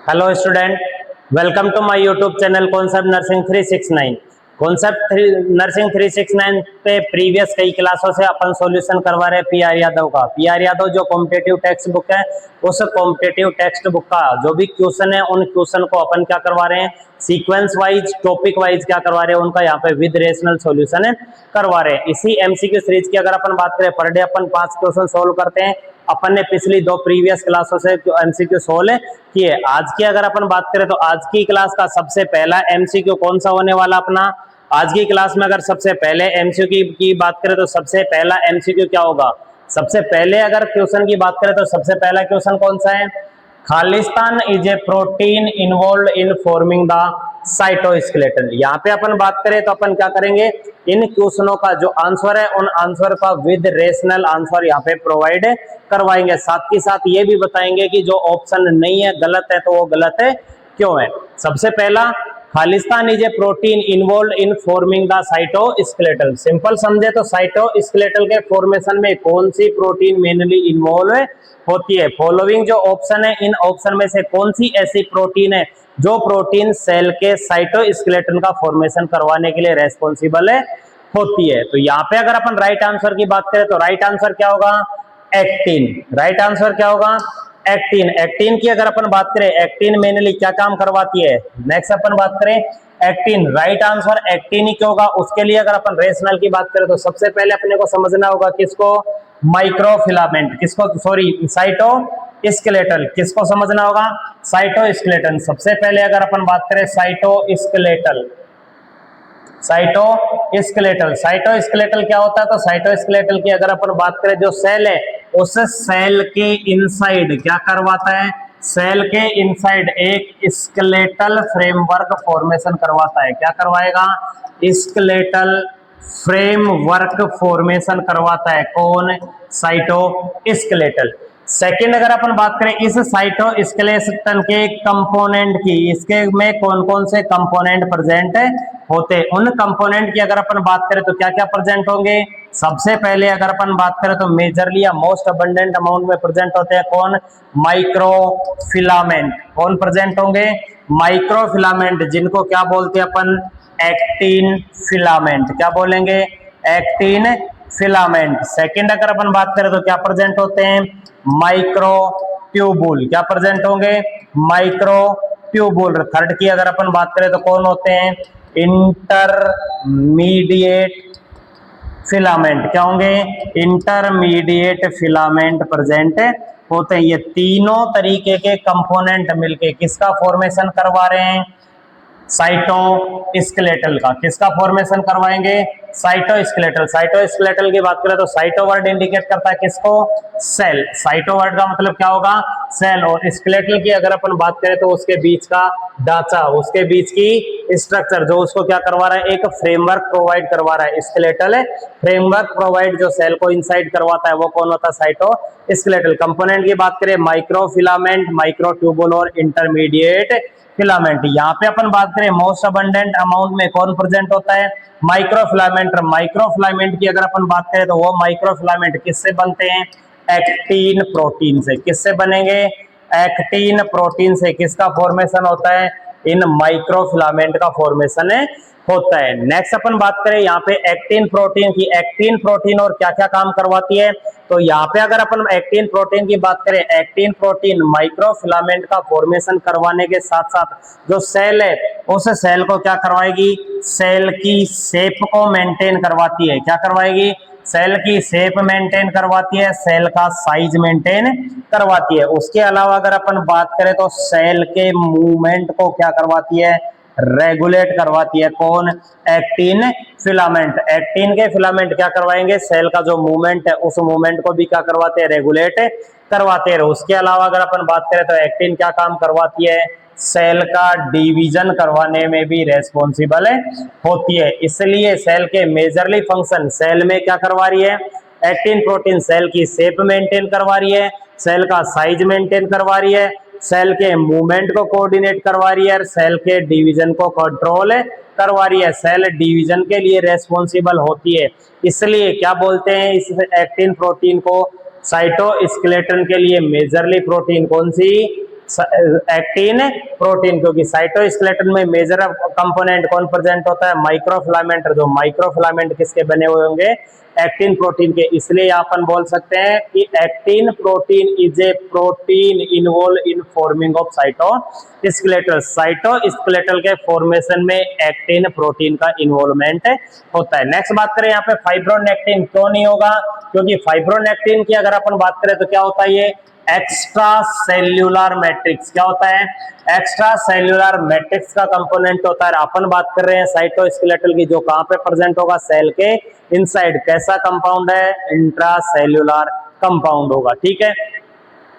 Hello student, welcome to my YouTube channel concept nursing 369। Concept nursing 369 पे previous कई क्लासों से अपन सॉल्यूशन करवा रहे हैं पीआर यादव का। पीआर यादव जो कॉम्पिटिटिव टेक्स्ट बुक है, उस कॉम्पिटिटिव टेक्स्ट बुक का जो भी क्वेश्चन है, उन क्वेश्चन को अपन क्या करवा रहे हैं, सीक्वेंस वाइज, टॉपिक वाइज क्या करवा रहे हैं, उनका यहाँ पे विद रेशनल सॉल्यूशन करवा रहे हैं। इसी एमसीक्यू सीरीज की अगर अपन बात करें, पर डे अपन 5 क्वेश्चन सोल्व करते हैं। अपन ने पिछली 2 प्रीवियस क्लासों से एमसीक्यू सोल्व किए। आज की अगर अपन बात करें तो आज की क्लास का सबसे पहला एमसीक्यू कौन सा होने वाला अपना, आज की क्लास में अगर सबसे पहले एमसीक्यू की बात करें तो सबसे पहला एमसीक्यू क्या होगा। सबसे पहले अगर क्वेश्चन की बात करें तो सबसे पहला क्वेश्चन कौन सा है, Khalistan is a protein involve in forming the cytoskeleton. यहाँ पे अपन बात करें तो अपन क्या करेंगे, इन क्वेश्चनों का जो आंसर है उन आंसर का विद रेशनल आंसर यहाँ पे प्रोवाइड करवाएंगे। साथ ही साथ ये भी बताएंगे कि जो ऑप्शन नहीं है, गलत है, तो वो गलत है क्यों है। सबसे पहला, Khalistan is a protein involve in forming the cytoskeletal. Simple समझे तो साइटोस्केलेटल के फॉर्मेशन में कौन सी प्रोटीन मेनली इन्वॉल्व होती है। फॉलोइंग जो ऑप्शन है, इन ऑप्शन में से कौन सी ऐसी प्रोटीन है जो प्रोटीन सेल के साइटोस्केलेटन का फॉर्मेशन करवाने के लिए रेस्पॉन्सिबल होती है। तो यहाँ पे अगर अपन राइट आंसर की बात करें तो राइट आंसर क्या होगा, एक्टिन। राइट आंसर क्या होगा, एक्टिन। एक्टिन की अगर अपन बात करें, एक्टिन मेनली क्या काम करवाती है। नेक्स्ट अपन बात करें एक्टिन, राइट आंसर एक्टिन ही क्यों होगा। उसके लिए अगर अपन रेशनल की बात करें तो सबसे पहले अपने को समझना होगा किसको, माइक्रोफिलामेंट, किसको, सॉरी, साइटोस्केलेटल, किसको समझना होगा, साइटोस्केलेटन। सबसे पहले अगर अपन बात करें साइटोस्केलेटल, साइटोस्केलेटल, साइटोस्केलेटल क्या होता है, तो साइटोस्केलेटल की अगर अपन बात करें जो सेल है, उस सेल के इनसाइड क्या करवाता है, सेल के इनसाइड एक स्केलेटल फ्रेमवर्क फॉर्मेशन करवाता है। क्या करवाएगा, स्केलेटल फ्रेमवर्क फॉर्मेशन करवाता है। कौन, साइटोस्केलेटल। सेकंड अगर अपन बात करें इस साइटोस्केलेटन के कंपोनेंट की, इसके में कौन कौन से कंपोनेंट प्रेजेंट होते हैं, उन कंपोनेंट की अगर अपन बात करें तो क्या क्या प्रेजेंट होंगे। सबसे पहले अगर अपन बात करें तो मेजरली या मोस्ट अबंडेंट अमाउंट में प्रेजेंट होते हैं कौन, माइक्रोफिलामेंट। कौन प्रेजेंट होंगे, माइक्रोफिलामेंट, जिनको क्या बोलते हैं अपन, एक्टिन फिलामेंट। क्या बोलेंगे, एक्टिन फिलामेंट। सेकंड अगर अपन बात करें तो क्या प्रेजेंट होते हैं, माइक्रोट्यूबुल। क्या प्रेजेंट होंगे, माइक्रोट्यूबुल। थर्ड की अगर अपन बात करें तो कौन होते हैं, इंटरमीडिएट फिलामेंट। क्या होंगे, इंटरमीडिएट फिलामेंट प्रेजेंट होते हैं। ये तीनों तरीके के कंपोनेंट मिलके किसका फॉर्मेशन करवा रहे हैं, साइटोस्केलेटल का। किसका फॉर्मेशन करवाएंगे, साइटोस्केलेटल। साइटोस्केलेटल की बात करें तो साइटो वर्ड इंडिकेट करता है किसको, सेल। साइटो वर्ड का मतलब क्या होगा, सेल। और स्केलेटल की अगर अपन बात करें तो उसके बीच का ढांचा, उसके बीच की स्ट्रक्चर, जो उसको क्या करवा रहा है, एक फ्रेमवर्क प्रोवाइड करवा रहा है। स्केलेटल फ्रेमवर्क प्रोवाइड जो सेल को इनसाइड करवाता है वो कौन होता है, साइटोस्केलेटल। कंपोनेंट की बात करें, माइक्रोफिलामेंट, माइक्रोट्यूबुल और इंटरमीडिएट फिलामेंट। यहाँ पे अपन बात करें मोस्ट अबंडेंट अमाउंट में कौन प्रेजेंट होता है, माइक्रोफिलामेंट। माइक्रोफिलामेंट की अगर अपन बात करें तो वो माइक्रोफिलामेंट किससे बनते हैं, एक्टिन प्रोटीन से। किससे बनेंगे, एक्टिन प्रोटीन से। किसका फॉर्मेशन होता है, इन माइक्रोफिलामेंट का फॉर्मेशन होता है। नेक्स्ट अपन बात करें यहाँ पे एक्टिन प्रोटीन की। एक्टिन प्रोटीन और क्या क्या काम करवाती है, तो यहाँ पे अगर अपन एक्टिन प्रोटीन की बात करें, एक्टिन प्रोटीन माइक्रोफिलामेंट का फॉर्मेशन करवाने के साथ साथ जो सेल है, उस सेल को क्या करवाएगी, सेल की शेप को मेंटेन करवाती है। क्या करवाएगी, सेल की शेप मेंटेन करवाती है, सेल का साइज मेंटेन करवाती है। उसके अलावा अगर अपन बात करें तो सेल के मूवमेंट को क्या करवाती है, रेगुलेट करवाती है। कौन, एक्टिन फिलामेंट। एक्टिन के फिलामेंट क्या करवाएंगे, सेल का जो मूवमेंट है उस मूवमेंट को भी क्या करवाते हैं, रेगुलेट करवाते हैं। उसके अलावा अगर अपन बात करें तो एक्टिन क्या काम करवाती है, सेल का डिवीजन करवाने में भी रेस्पॉन्सिबल होती है। इसलिए सेल के मेजरली फंक्शन, सेल में क्या करवा रही है, एक्टिन प्रोटीन सेल की शेप मेंटेन करवा रही है, सेल का साइज मेंटेन करवा रही है, सेल के मूवमेंट को कोऑर्डिनेट करवा रही है और सेल के डिवीजन को कंट्रोल करवा रही है। सेल डिवीजन के लिए रेस्पॉन्सिबल होती है। इसलिए क्या बोलते हैं इस एक्टिन प्रोटीन को, साइटोस्केलेटन के लिए मेजरली प्रोटीन कौन सी, एक्टिन प्रोटीन, क्योंकि साइटोस्केलेटन में मेजर कंपोनेंट कौन प्रेजेंट होता है, माइक्रोफिलामेंट, जो माइक्रोफिलामेंट किसके बने हुए होंगे, एक्टिन प्रोटीन के। इसलिए यहाँ अपन बोल सकते हैं कि actin protein is a protein involve in forming of cytoskeletal. Cytoskeletal के फॉर्मेशन में एक्टिन प्रोटीन का इन्वॉल्वमेंट होता है। नेक्स्ट बात करें यहाँ पे फाइब्रोनेक्टिन क्यों नहीं होगा, क्योंकि फाइब्रोनेक्टिन की अगर अपन बात करें तो क्या होता है, ये एक्स्ट्रा सेल्यूलर मैट्रिक्स, क्या होता है, एक्स्ट्रा सेल्यूलर मैट्रिक्स का कंपोनेंट होता है। अपन बात कर रहे हैं साइटोस्केलेटल की, जो कहां पे प्रेजेंट होगा, सेल के इनसाइड। कैसा कंपाउंड है, इंट्रा सेल्यूलर कंपाउंड होगा, ठीक है।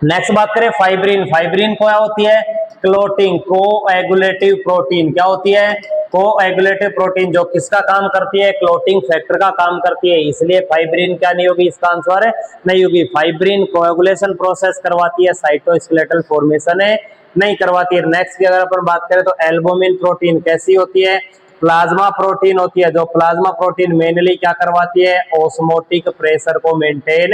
नेक्स्ट बात करें फाइब्रिन। फाइब्रिन क्या होती है, क्लोटिंग कोएगुलेटिव प्रोटीन। क्या होती है, कोएगुलेटिव प्रोटीन, जो किसका काम करती है, क्लोटिंग फैक्टर का काम करती है। इसलिए फाइब्रिन क्या नहीं होगी, इसका आंसर है नहीं होगी। फाइब्रिन कोएगुलेशन प्रोसेस करवाती है, साइटोस्केलेटल फॉर्मेशन है नहीं करवाती है। नेक्स्ट की अगर अपन बात करें तो एल्बुमिन प्रोटीन कैसी होती है, प्लाज्मा प्रोटीन होती है। जो प्लाज्मा प्रोटीन मेनली क्या करवाती है, ऑस्मोटिक प्रेशर को मेंटेन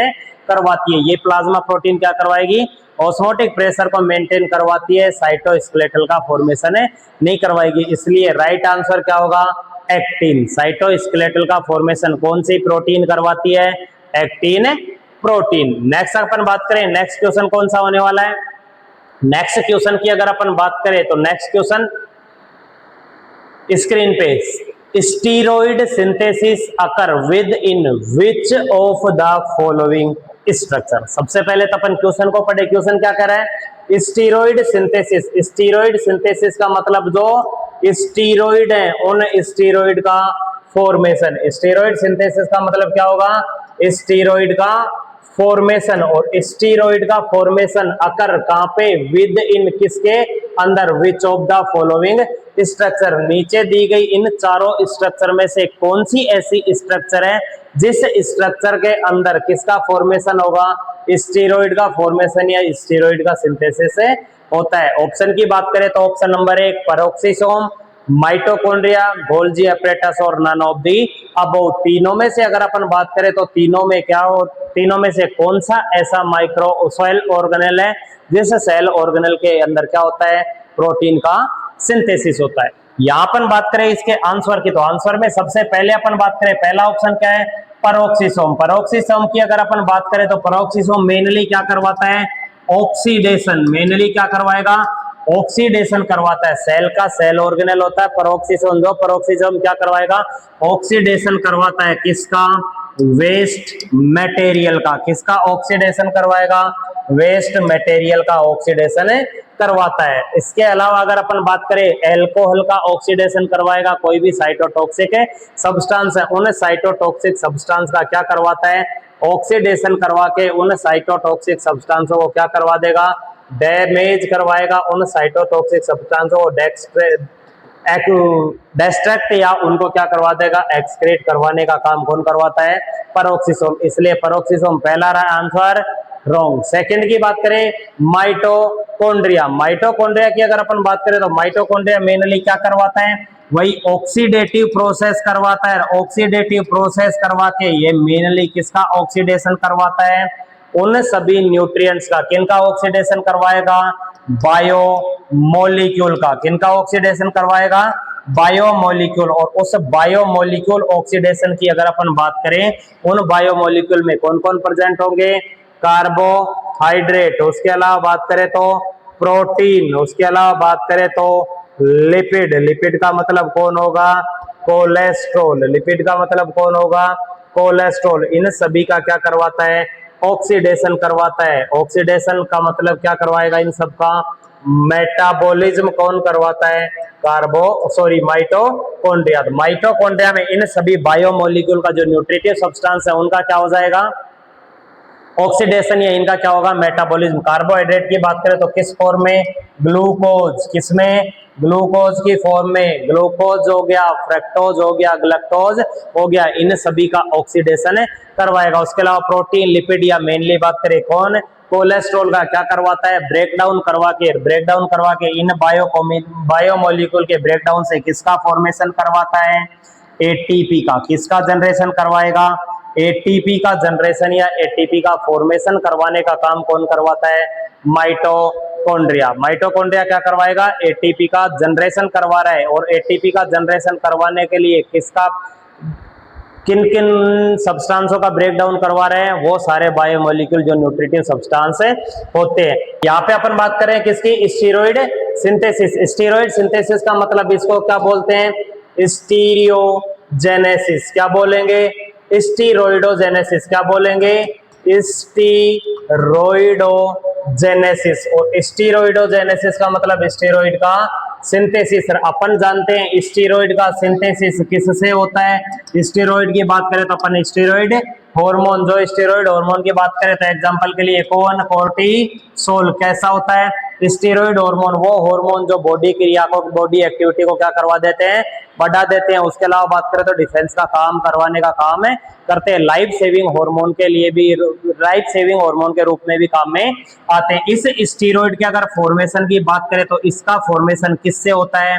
करवाती है। ये प्लाज्मा प्रोटीन क्या करवाएगी, ऑस्मोटिक प्रेशर को मेंटेन करवाती है, साइटोस्केलेटल का फॉर्मेशन है नहीं करवाएगी। इसलिए राइट आंसर क्या होगा, एक्टिन। साइटोस्केलेटल का फॉर्मेशन कौन सी प्रोटीन करवाती है, एक्टिन प्रोटीन। नेक्स्ट अपन बात करें, नेक्स्ट क्वेश्चन कौन सा होने वाला है, नेक्स्ट क्वेश्चन की अगर अपन बात करें तो नेक्स्ट क्वेश्चन स्क्रीन पे, steroid synthesis occur with in which of the following structure. सबसे पहले तो अपन क्वेश्चन को पढ़े। क्वेश्चन क्या कह रहा है, स्टीरॉइड सिंथेसिस। स्टीरॉइड सिंथेसिस का मतलब जो स्टीरॉइड है उन स्टीरॉइड का फॉर्मेशन। स्टीरॉइड सिंथेसिस का मतलब क्या होगा, स्टीरॉइड का फॉर्मेशन। और स्टीरॉइड का फॉर्मेशन अकर कहां पे, विद इन किसके अंदर, which of the following structure. नीचे दी गई इन चारों स्ट्रक्चर में से कौन सी ऐसी स्ट्रक्चर है जिस स्ट्रक्चर के अंदर किसका फॉर्मेशन होगा, स्टीरॉइड का फॉर्मेशन या स्टीरॉइड का सिंथेसिस होता है। ऑप्शन की बात करें तो option number 1 peroxisome, mitochondria, Golgi apparatus और नन ऑफ दी अबव। तीनों में से अगर अपन बात करें तो तीनों में क्या हो, तीनों में से कौन सा ऐसा माइक्रो सेल ऑर्गेनेल है जिस सेल ऑर्गेनेल के अंदर क्या होता है, प्रोटीन का सिंथेसिस होता है। यहां अपन बात करें इसके आंसर की, तो आंसर में सबसे पहले अपन बात करें, पहला ऑप्शन क्या है, पेरोक्सिसोम। पेरोक्सिसोम की अगर अपन बात करें तो पेरोक्सिसोम मेनली क्या करवाता है, ऑक्सीडेशन। मेनली क्या करवाएगा, ऑक्सीडेशन करवाता है। सेल का सेल ऑर्गेनेल होता है पेरोक्सिसोम, जो पेरोक्सिसोम क्या करवाएगा, ऑक्सीडेशन करवाता है। किसका, वेस्ट मटेरियल का। किसका ऑक्सीडेशन करवाएगा, वेस्ट मटेरियल का ऑक्सीडेशन करवाता है। इसके अलावा अगर अपन बात करें, एल्कोहल का ऑक्सीडेशन करवाएगा। कोई भी साइटोटॉक्सिक सब्सटेंस है, उन साइटोटॉक्सिक सब्सटेंस का क्या करवाता है, ऑक्सीडेशन करवा के उन साइटोटॉक्सिक सब्सटेंसों को क्या करवा देगा, डैमेज करवाएगा। उन साइटोटॉक्सिक सब्सटेंसों को डिस्ट्रैक्ट या उनको क्या करवा देगा, एक्सक्रीट करवाने का काम कौन करवाता है, पेरोक्सिसोम। इसलिए पेरोक्सिसोम पहला रहा आंसर रॉन्ग। सेकंड की बात करें, माइटोकॉन्ड्रिया। माइटोकॉन्ड्रिया की अगर अपन बात करें तो माइटोकॉन्ड्रिया मेनली क्या करवाता है, वही ऑक्सीडेटिव प्रोसेस करवाता है। ऑक्सीडेटिव प्रोसेस करवा के ये मेनली किसका ऑक्सीडेशन करवाता है, उन सभी न्यूट्रिएंट्स का। किनका ऑक्सीडेशन करवाएगा, बायोमोलिक्यूल का। किनका ऑक्सीडेशन करवाएगा, बायोमोलिक्यूल। और उस बायोमोलिक्यूल ऑक्सीडेशन की अगर अपन बात करें, उन बायोमोलिक्यूल में कौन कौन प्रेजेंट होंगे, कार्बोहाइड्रेट, उसके अलावा बात करें तो प्रोटीन, उसके अलावा बात करें तो लिपिड। लिपिड का मतलब कौन होगा, कोलेस्ट्रॉल। लिपिड का मतलब कौन होगा, कोलेस्ट्रॉल। इन सभी का क्या करवाता है, ऑक्सीडेशन करवाता है। ऑक्सीडेशन का मतलब क्या करवाएगा, इन सब का मेटाबॉलिज्म कौन करवाता है, माइटोकॉन्ड्रिया। माइटोकॉन्ड्रिया में इन सभी बायोमोलिक्यूल का जो न्यूट्रिटिव सब्सटेंस है उनका क्या हो जाएगा, ऑक्सीडेशन, या इनका क्या होगा, मेटाबॉलिज्म। कार्बोहाइड्रेट की बात करें तो किस फॉर्म में, ग्लूकोज। किसमें, ग्लूकोज की फॉर्म में। ग्लूकोज हो गया, फ्रक्टोज हो गया, ग्लूकोज हो गया, इन सभी का ऑक्सीडेशन करवाएगा। उसके अलावा प्रोटीन, लिपिड, या मेनली बात करें कौन, कोलेस्ट्रॉल का क्या करवाता है, ब्रेकडाउन करवा के इन बायोमोलिक्यूल के ब्रेकडाउन से किसका फॉर्मेशन करवाता है, एटीपी का। किसका जनरेशन करवाएगा, एटीपी का जनरेशन या एटीपी का फॉर्मेशन करवाने का काम कौन करवाता है, माइटोकॉन्ड्रिया। माइटोकॉन्ड्रिया क्या करवाएगा, एटीपी का जनरेशन करवा रहा है, और एटीपी का जनरेशन करवाने के लिए किसका, किन किन सब्सटेंसों का ब्रेक डाउन करवा रहे हैं, वो सारे बायोमोलिक्यूल जो न्यूट्रिटिव सब्सटेंस होते हैं। यहाँ पे अपन बात करें किसकी, स्टीरॉइड सिंथेसिस। स्टीरॉइड सिंथेसिस का मतलब इसको क्या बोलते हैं, स्टीरियोजेनेसिस। क्या बोलेंगे, स्टीरोइडोजेनेसिस। क्या बोलेंगे, स्टीरोइडोजेनेसिस। और स्टीरोइडोजेनेसिस का मतलब स्टीरॉइड का सिंथेसिस। अपन जानते हैं स्टीरॉइड का सिंथेसिस किससे होता है। स्टीरॉइड की बात करें तो अपन स्टीरॉइड हार्मोन, जो स्टीरॉइड हार्मोन की बात करें तो एग्जांपल के लिए कौन, कोर्टिसोल। कैसा होता है स्टीरॉइड हार्मोन, वो हार्मोन जो बॉडी क्रिया को, बॉडी एक्टिविटी को क्या करवा देते हैं, बढ़ा देते हैं। उसके अलावा बात करें तो डिफेंस का काम करवाने का काम है करते हैं। लाइफ सेविंग हार्मोन के लिए भी, लाइफ सेविंग हार्मोन के रूप में भी काम में आते हैं। इस स्टीरॉइड के अगर फॉर्मेशन की बात करें तो इसका फॉर्मेशन किससे होता है,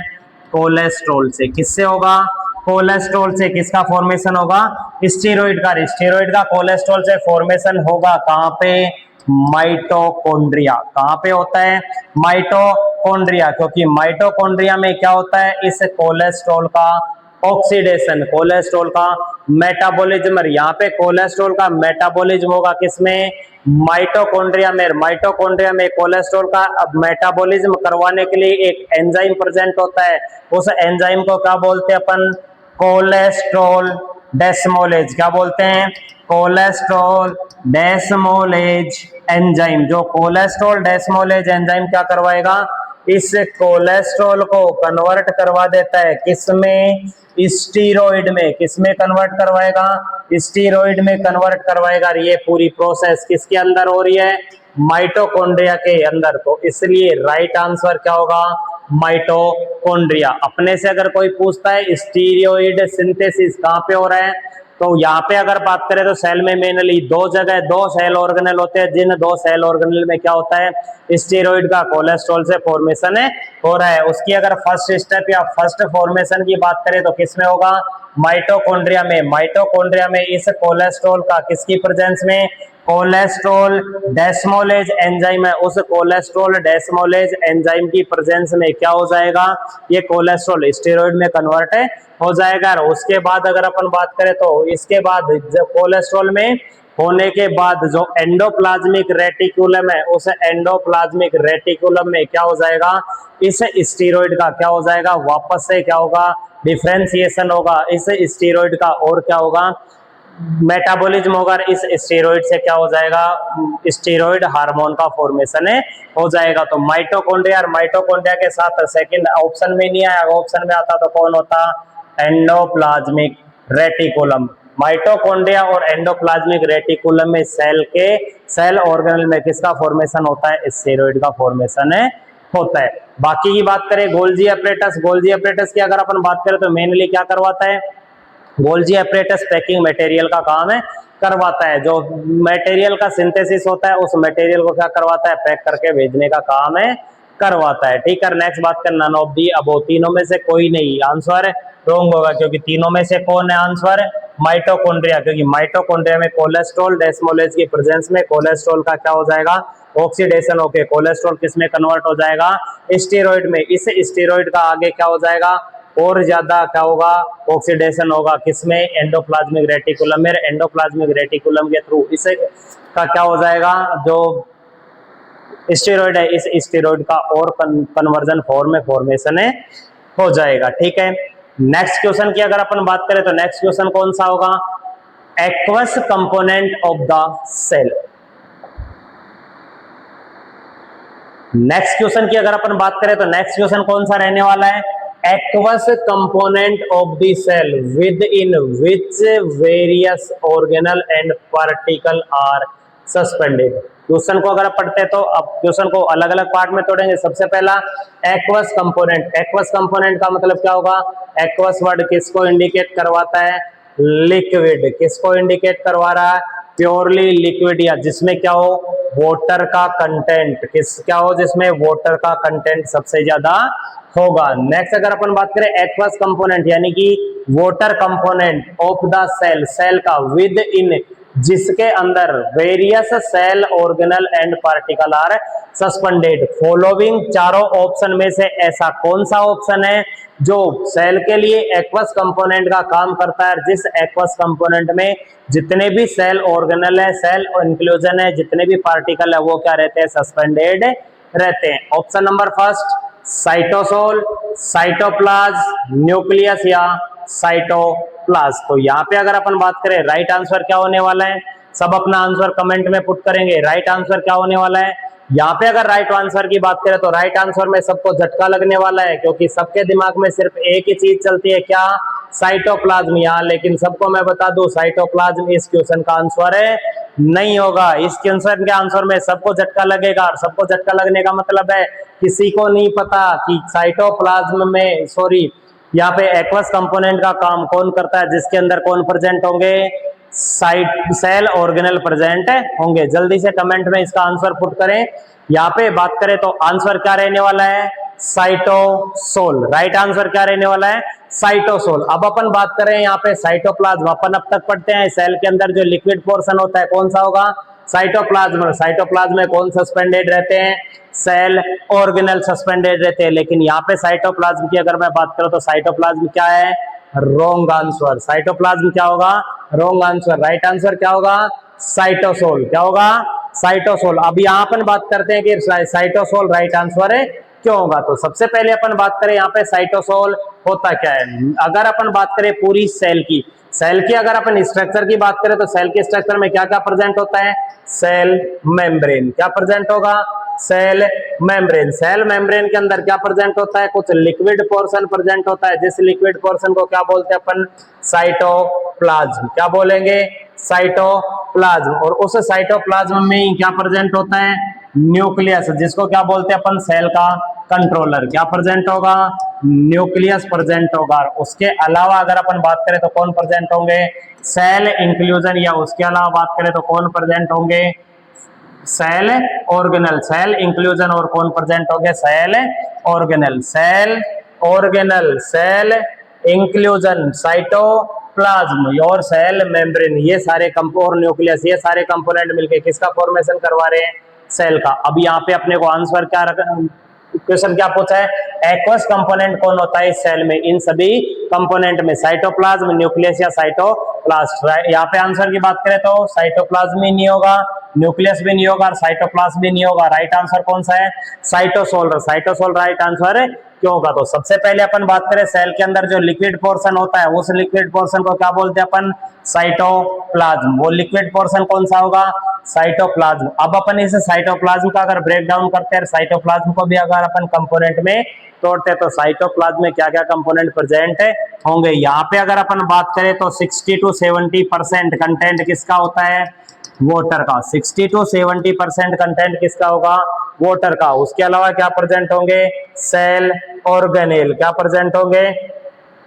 कोलेस्ट्रॉल से। किससे होगा, कोलेस्ट्रॉल से। किसका फॉर्मेशन होगा, स्टीरॉइड का। स्टीरॉइड का कोलेस्ट्रॉल से फॉर्मेशन होगा कहां पे, माइटोकॉन्ड्रिया। कहां पे होता है, माइटोकॉन्ड्रिया। क्योंकि माइटोकॉन्ड्रिया में क्या होता है, इस कोलेस्ट्रॉल का ऑक्सीडेशन, कोलेस्ट्रॉल का मेटाबॉलिज्म। यहाँ पे कोलेस्ट्रॉल का मेटाबॉलिज्म होगा किसमें, माइटोकॉन्ड्रिया में। माइटोकॉन्ड्रिया में कोलेस्ट्रॉल का मेटाबॉलिज्म करवाने के लिए एक एंजाइम प्रेजेंट होता है। उस एंजाइम को क्या बोलते हैं अपन, कोलेस्ट्रॉल डेस्मोलेज। क्या बोलते हैं, कोलेस्ट्रॉल डेस्मोलेज एंजाइम। जो कोलेस्ट्रॉल डेस्मोलेज एंजाइम क्या करवाएगा, इस कोलेस्ट्रॉल को कन्वर्ट करवा देता है किसमें, स्टीरॉइड में। किसमें कन्वर्ट करवाएगा, स्टीरॉइड में कन्वर्ट करवाएगा। ये पूरी प्रोसेस किसके अंदर हो रही है, माइटोकॉन्ड्रिया के अंदर। तो इसलिए राइट आंसर क्या होगा, माइटोकॉन्ड्रिया। अपने से अगर कोई पूछता है स्टीरॉइड सिंथेसिस कहां पे हो रहा है, तो यहाँ पे अगर बात करें तो सेल में मेनली दो जगह, दो सेल ऑर्गेनेल होते हैं, जिन दो सेल ऑर्गेनेल में क्या होता है, स्टीरॉइड का कोलेस्ट्रॉल से फॉर्मेशन हो रहा है। उसकी अगर फर्स्ट स्टेप या फर्स्ट फॉर्मेशन की बात करें तो किसमें होगा, माइटोकॉन्ड्रिया में। माइटोकॉन्ड्रिया में इस कोलेस्ट्रॉल का किसकी प्रेजेंस में, कोलेस्ट्रॉल डेस्मोलेज एंजाइम है। उस कोलेस्ट्रॉल डेस्मोलेज एंजाइम की प्रेजेंस में क्या हो जाएगा, ये कोलेस्ट्रॉल स्टेरॉइड में कन्वर्ट हो जाएगा। और उसके बाद अगर अपन बात करें तो इसके बाद कोलेस्ट्रॉल में होने के बाद जो एंडोप्लाज्मिक रेटिकुलम है, उस एंडोप्लाज्मिक रेटिकुलम में क्या हो जाएगा, इस स्टेरॉइड का क्या हो जाएगा, वापस से क्या होगा, डिफरेंशिएशन होगा इस स्टेरॉइड का, और क्या होगा, मेटाबॉलिज्म होगा। इस स्टेरॉइड से क्या हो जाएगा, स्टेरॉइड हार्मोन का फॉर्मेशन हो जाएगा। तो माइटोकॉन्ड्रिया और माइटोकॉन्ड्रिया के साथ सेकंड ऑप्शन में नहीं आया, ऑप्शन में आता तो कौन होता, एंडोप्लाज्मिक रेटिकुलम। माइटोकॉन्ड्रिया और एंडोप्लाज्मिक रेटिकुलम में सेल के, सेल ऑर्गेनेल में किसका फॉर्मेशन होता है, स्टेरॉइड का फॉर्मेशन होता है। बाकी की बात करें गोल्जी अपरेटस, गोल्जी अपरेटस की अगर अपन बात करें तो मेनली क्या करवाता है, गोल्जी अपरेटस पैकिंग मटेरियल का काम करवाता है। जो मटेरियल का सिंथेसिस होता है उस मटेरियल को क्या करवाता है, पैक करके भेजने का काम करवाता है। ठीक है, नेक्स्ट बात करना, नन ऑफ दी अबव, तीनों में से कोई नहीं, आंसर रॉन्ग होगा। क्योंकि तीनों में से कौन है आंसर, माइटोकॉन्ड्रिया। क्योंकि माइटोकॉन्ड्रिया में कोलेस्ट्रॉल डेस्मोलेज की प्रेजेंस में कोलेस्ट्रॉल का क्या हो जाएगा, ऑक्सीडेशन होके कोलेस्ट्रॉल किस में कन्वर्ट हो जाएगा, स्टेरॉइड में। इस स्टेरॉइड का आगे क्या हो जाएगा, और ज्यादा क्या होगा, ऑक्सीडेशन होगा किसमें, एंडोप्लाज्मिक रेटिकुलम में। एंडोप्लाज्मिक रेटिकुलम के थ्रू इसे का क्या हो जाएगा, जो स्टेरॉइड है इस स्टेरॉइड का और कन्वर्जन फॉर्म में फॉर्मेशन हो जाएगा। ठीक है, नेक्स्ट क्वेश्चन की अगर अपन बात करें तो नेक्स्ट क्वेश्चन कौन सा होगा, aqueous component of the cell. Next question की अगर अपन बात करें तो नेक्स्ट क्वेश्चन कौन सा रहने वाला है, aqueous component of the cell within which various organelle and particle are suspended। Question को अगर पढ़ते हैं तो अब क्वेश्चन को अलग अलग पार्ट में तोड़ेंगे। सबसे पहला एक्वस कंपोनेंट, एक्वस कंपोनेंट का मतलब क्या होगा, एक्वस वर्ड किसको इंडिकेट करवाता है, लिक्विड। किसको इंडिकेट करवा रहा है, प्योरली लिक्विड, या जिसमें क्या हो, वाटर का कंटेंट, किस क्या हो, जिसमें वाटर का कंटेंट सबसे ज्यादा होगा। नेक्स्ट अगर अपन बात करें एक्वस कंपोनेंट यानी कि water component of the cell, cell का विद इन जिसके अंदर various cell organelle and particle are suspended. Following चारों ऑप्शन में से ऐसा कौन सा ऑप्शन है जो सेल के लिए एक्वस कंपोनेंट का काम करता है, जिस एक्वस कंपोनेंट में जितने भी सेल ऑर्गेनल है, सेल इंक्लूजन है, जितने भी पार्टिकल है वो क्या रहते हैं, सस्पेंडेड रहते हैं। Option number first cytosol, cytoplasm, nucleus या साइटोप्लाज्म। तो यहाँ पे अगर अपन बात करें राइट आंसर क्या होने वाला है, सब अपना आंसर कमेंट में पुट करेंगे। राइट आंसर क्या होने वाला है यहाँ पे, अगर राइट आंसर की बात करें तो राइट आंसर में सबको झटका लगने वाला है, क्योंकि सबके दिमाग में सिर्फ एक ही चीज चलती है, क्या, साइटोप्लाज्म। यहाँ लेकिन सबको मैं बता दूं साइटोप्लाज्म इस क्वेश्चन का आंसर है नहीं होगा। इस क्वेश्चन के आंसर में सबको झटका लगेगा, और सबको झटका लगने का मतलब है किसी को नहीं पता कि साइटोप्लाज्म में, सॉरी, यहाँ पे एक्वस कंपोनेंट का काम कौन करता है, जिसके अंदर कौन प्रेजेंट होंगे, सेल ऑर्गेनल प्रेजेंट होंगे। जल्दी से कमेंट में इसका आंसर पुट करें। यहाँ पे बात करें तो आंसर क्या रहने वाला है, साइटोसोल। राइट आंसर क्या रहने वाला है, साइटोसोल। अब अपन बात करें यहाँ पे साइटोप्लाज्म, अपन अब तक पढ़ते हैं सेल के अंदर जो लिक्विड पोर्शन होता है कौन सा होगा, साइटोप्लाज्म। साइटोप्लाज्म में कौन सस्पेंडेड रहते हैं, सेल ऑर्गेनल सस्पेंडेड रहते हैं। लेकिन यहाँ पे साइटोप्लाज्म की अगर मैं बात करूं तो साइटोप्लाज्म क्या है, रॉन्ग आंसर। साइटोप्लाज्म क्या होगा, रॉन्ग आंसर। राइट आंसर क्या होगा, साइटोसोल। क्या होगा, साइटोसोल। अब यहाँ अपन बात करते हैं कि साइटोसोल राइट आंसर है क्यों होगा। तो सबसे पहले अपन बात करें यहाँ पे साइटोसोल होता क्या है। अगर अपन बात करें पूरी सेल की अगर अपन स्ट्रक्चर की बात करें तो सेल के स्ट्रक्चर में क्या क्या प्रेजेंट होता है, सेल मेम्ब्रेन। क्या प्रेजेंट होगा, सेल मेम्ब्रेन। सेल मेम्ब्रेन के अंदर क्या प्रेजेंट होता है, कुछ लिक्विड पोर्शन प्रेजेंट होता है, जिस लिक्विड पोर्शन को क्या बोलते हैं अपन, साइटोप्लाज्म। क्या बोलेंगे, साइटोप्लाज्म। और उस साइटोप्लाज्म में ही क्या प्रेजेंट होता है, न्यूक्लियस, जिसको क्या बोलते हैं अपन, सेल का कंट्रोलर। क्या प्रेजेंट होगा, न्यूक्लियस प्रेजेंट होगा। उसके अलावा अगर अपन बात करें तो कौन प्रेजेंट होंगे, सेल इंक्लूजन, या उसके अलावा बात करें तो कौन प्रेजेंट होंगे, सेल ऑर्गेनल। सेल इंक्लूजन और कौन प्रेजेंट होंगे, cell organelle. Cell organelle, cell inclusion, cytoplasm और सेल मेम्ब्रेन, ये सारे और न्यूक्लियस, ये सारे कंपोनेंट मिलके किसका फॉर्मेशन करवा रहे हैं, सेल का। अब यहाँ पे अपने को आंसर क्या क्वेश्चन क्या पूछा है, एक्वस कंपोनेंट कौन होता है इस सेल में, इन सभी कंपोनेंट में, साइटोप्लाज्म, न्यूक्लियस या साइटोप्लास्ट। यहाँ पे आंसर की बात करें तो साइटोप्लाज्म भी नहीं होगा, न्यूक्लियस भी नहीं होगा और साइटोप्लाज्म भी नहीं होगा। राइट आंसर कौन सा है, साइटोसोल। साइटोसोल राइट आंसर है क्यों होगा। तो सबसे पहले अपन बात करें सेल के अंदर जो लिक्विड पोर्शन होता है, उस लिक्विड पोर्शन को क्या बोलते हैं अपन, साइटोप्लाज्म। वो लिक्विड पोर्शन कौन सा होगा, साइटोप्लाज्म। अब अपन इस साइटोप्लाज्म का अगर ब्रेक डाउन करते हैं, साइटोप्लाज्म को भी अगर अपन कंपोनेंट में तोड़ते हैं तो साइटोप्लाज्म में क्या क्या कंपोनेंट प्रेजेंट होंगे। यहाँ पे अगर अपन बात करें तो 60 to 70% कंटेंट किसका होता है, वाटर का। 60 to 70% कंटेंट किसका होगा, वाटर का। उसके अलावा क्या प्रेजेंट होंगे, सेल ऑर्गेनेल। क्या प्रेजेंट होंगे,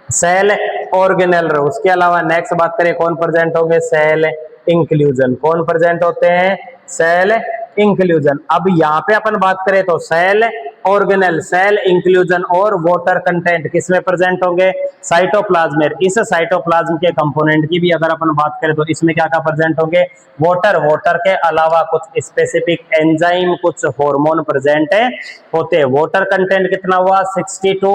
सेल ऑर्गेनेल। उसके अलावा नेक्स्ट बात करें कौन प्रेजेंट होंगे, सेल इंक्लूजन। कौन प्रेजेंट होते हैं, सेल इंक्लूजन। अब यहाँ पे अपन बात करें तो सेल ऑर्गेनेल, सेल इंक्लूजन और वाटर कंटेंट किसमें प्रेजेंट होंगे, साइटोप्लाज्म में। इस साइटोप्लाज्म के कंपोनेंट की भी अगर अपन बात करें तो इसमें क्या क्या प्रेजेंट होंगे, वाटर के अलावा कुछ स्पेसिफिक एंजाइम, कुछ हार्मोन प्रेजेंट होते हैं। वाटर कंटेंट कितना हुआ, 60 to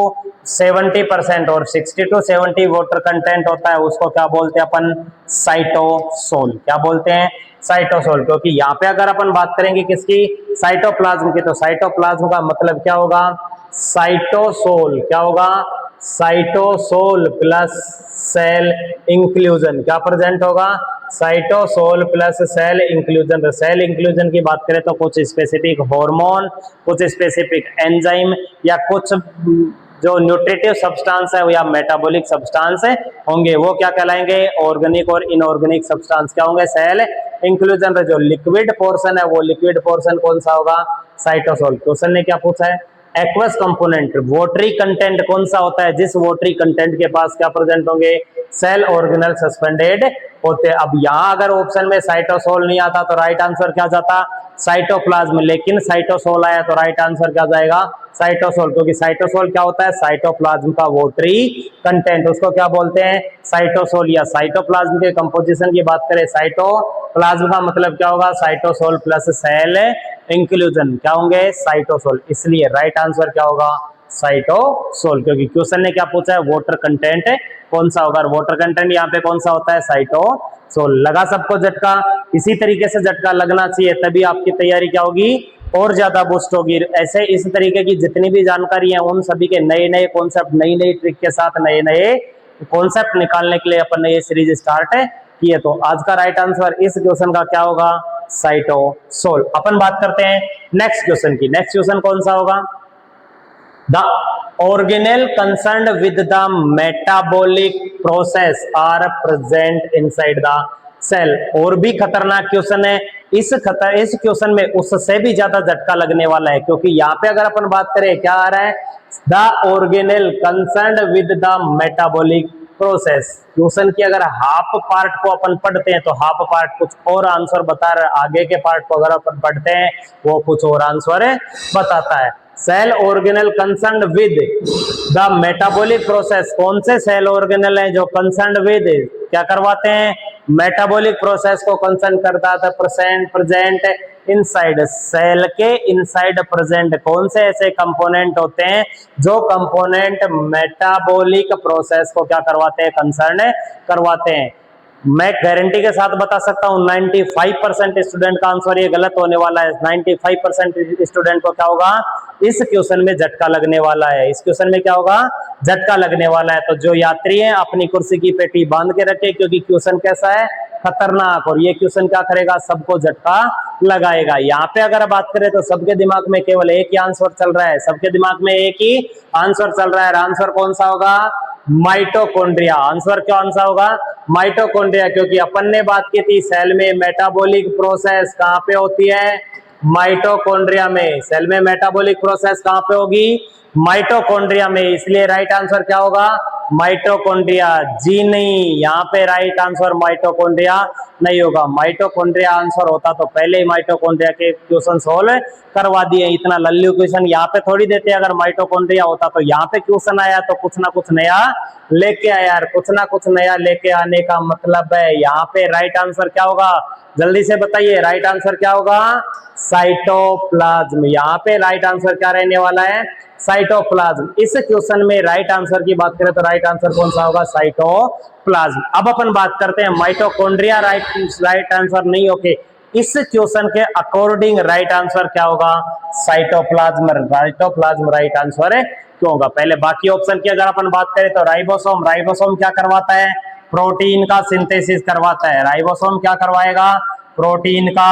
70%, और 60 to 70 वाटर कंटेंट होता है, उसको क्या बोलते हैं अपन, साइटोसोल। क्या बोलते हैं, साइटोसोल। क्योंकि यहाँ पे अगर अपन बात करेंगे किसकी, साइटोप्लाज्म की, तो साइटोप्लाज्म का मतलब क्या होगा, साइटोसोल। क्या होगा, साइटोसोल प्लस सेल इंक्लूजन। क्या प्रेजेंट होगा, cytosol plus cell inclusion. Cell inclusion की बात करें तो कुछ स्पेसिफिक हार्मोन, कुछ स्पेसिफिक एंजाइम या कुछ जो न्यूट्रिटिव सब्सटेंस है या मेटाबॉलिक सब्सटेंस होंगे, वो क्या कहलाएंगे, ऑर्गेनिक और इनऑर्गेनिक सब्सटेंस क्या होंगे, सेल इंक्लूजन। जो लिक्विड पोर्शन है वो लिक्विड पोर्शन कौन सा होगा, साइटोसोल। क्वेश्चन ने क्या पूछा है, एक्वस कंपोनेंट, वोटरी कंटेंट कौन सा होता है, जिस वोटरी कंटेंट के पास क्या प्रेजेंट होंगे, सेल ऑर्गेनल सस्पेंडेड होते। अब यहां अगर ऑप्शन में साइटोसोल नहीं आता तो राइट आंसर क्या जाता, साइटोप्लाज्म, लेकिन साइटोसोल आया तो राइट आंसर क्या जाएगा, साइटोसोल, क्योंकि साइटोसोल क्या होता है, साइटोप्लाज्म का वोटरी कंटेंट, उसको क्या बोलते हैं, साइटोसोल। या साइटोप्लाज्म के कंपोजिशन की बात करें, साइटोप्लाज्म का मतलब क्या होगा, साइटोसोल प्लस सेल इंक्लूजन, क्या होंगे, साइटोसोल, इसलिए राइट आंसर क्या होगा, साइटोसोल, क्योंकि क्वेश्चन ने क्या पूछा है, वाटर कंटेंट कौन सा होगा, वाटर कंटेंट यहाँ पे कौन सा होता है, साइटोसोल। लगा सबको झटका, इसी तरीके से झटका लगना चाहिए, तभी आपकी तैयारी क्या होगी, और ज्यादा बूस्ट होगी। ऐसे इस तरीके की जितनी भी जानकारी है उन सभी के नए नए कॉन्सेप्ट, नई नई ट्रिक के साथ नए नए कॉन्सेप्ट निकालने के लिए अपन ने ये सीरीज स्टार्ट किए। तो आज का राइट आंसर इस क्वेश्चन का क्या होगा, साइटोसोल। अपन बात करते हैं नेक्स्ट क्वेश्चन की। नेक्स्ट क्वेश्चन कौन सा होगा, the organelle concerned with the metabolic process are present inside the cell. और भी खतरनाक क्वेश्चन है, इस क्वेश्चन में उससे भी ज्यादा झटका लगने वाला है, क्योंकि यहाँ पे अगर अपन बात करें क्या आ रहा है, the organelle concerned with the metabolic process. Question की अगर हाफ पार्ट को अपन पढ़ते हैं तो हाफ पार्ट कुछ और आंसर बता रहा है, आगे के पार्ट को अगर अपन पढ़ते हैं वो कुछ और आंसर बताता है। Cell organelle concerned with the metabolic process, कौन से सेल ऑर्गेनल है जो कंसर्न्ड विद क्या करवाते हैं, मेटाबॉलिक प्रोसेस को कंसर्न करता था, प्रेजेंट इनसाइड, सेल के इनसाइड प्रेजेंट कौन से ऐसे कंपोनेंट होते हैं जो कंपोनेंट मेटाबॉलिक प्रोसेस को क्या करवाते हैं, कंसर्न करवाते हैं। मैं गारंटी के साथ बता सकता हूं 95% स्टूडेंट का आंसर ये गलत होने वाला है। 95% स्टूडेंट को क्या होगा, इस क्वेश्चन में झटका लगने वाला है, इस क्वेश्चन में क्या होगा, झटका लगने वाला है। तो जो यात्री हैं अपनी कुर्सी की पेटी बांध के रखे, क्योंकि क्वेश्चन कैसा है, खतरनाक, और ये क्वेश्चन क्या करेगा, सबको झटका लगाएगा। यहाँ पे अगर बात करें तो सबके दिमाग में केवल एक ही आंसर चल रहा है, सबके दिमाग में एक ही आंसर चल रहा है। आंसर कौन सा होगा, माइटोकॉन्ड्रिया। आंसर कौन सा होगा, माइटोकॉन्ड्रिया, क्योंकि अपन ने बात की थी सेल में मेटाबॉलिक प्रोसेस कहां पे होती है, माइटोकॉन्ड्रिया में। सेल में मेटाबॉलिक प्रोसेस कहां पे होगी, माइटोकॉन्ड्रिया में, इसलिए राइट आंसर क्या होगा, माइटोकॉन्ड्रिया। जी नहीं, यहाँ पे राइट आंसर माइटोकॉन्ड्रिया नहीं होगा। माइटोकॉन्ड्रिया आंसर होता तो पहले ही माइटोकॉन्ड्रिया के क्वेश्चन सोल्व करवा दिए। इतना लल्लू क्वेश्चन यहाँ पे थोड़ी देते, अगर माइटोकॉन्ड्रिया होता तो यहाँ पे क्वेश्चन आया तो कुछ ना कुछ नया लेके आया यार। कुछ ना कुछ नया लेके आने का मतलब है यहाँ पे राइट आंसर क्या होगा, जल्दी से बताइए, राइट आंसर क्या होगा, साइटोप्लाज्म। यहाँ पे राइट आंसर क्या रहने वाला है, साइटोप्लाज्म। इस क्वेश्चन में राइट आंसर की बात करें तो राइट आंसर कौन सा होगा, साइटोप्लाज्म। अब अपन बात करते हैं माइटोकॉन्ड्रिया राइट आंसर नहीं, ओके, इस क्वेश्चन के अकॉर्डिंग राइट आंसर क्या होगा, साइटोप्लाज्म। साइटोप्लाज्म राइट आंसर है क्यों होगा। पहले बाकी ऑप्शन की अगर अपन बात करें तो राइबोसोम, राइबोसोम क्या करवाता है, प्रोटीन का सिंथेसिस करवाता है। राइबोसोम क्या करवाएगा, प्रोटीन का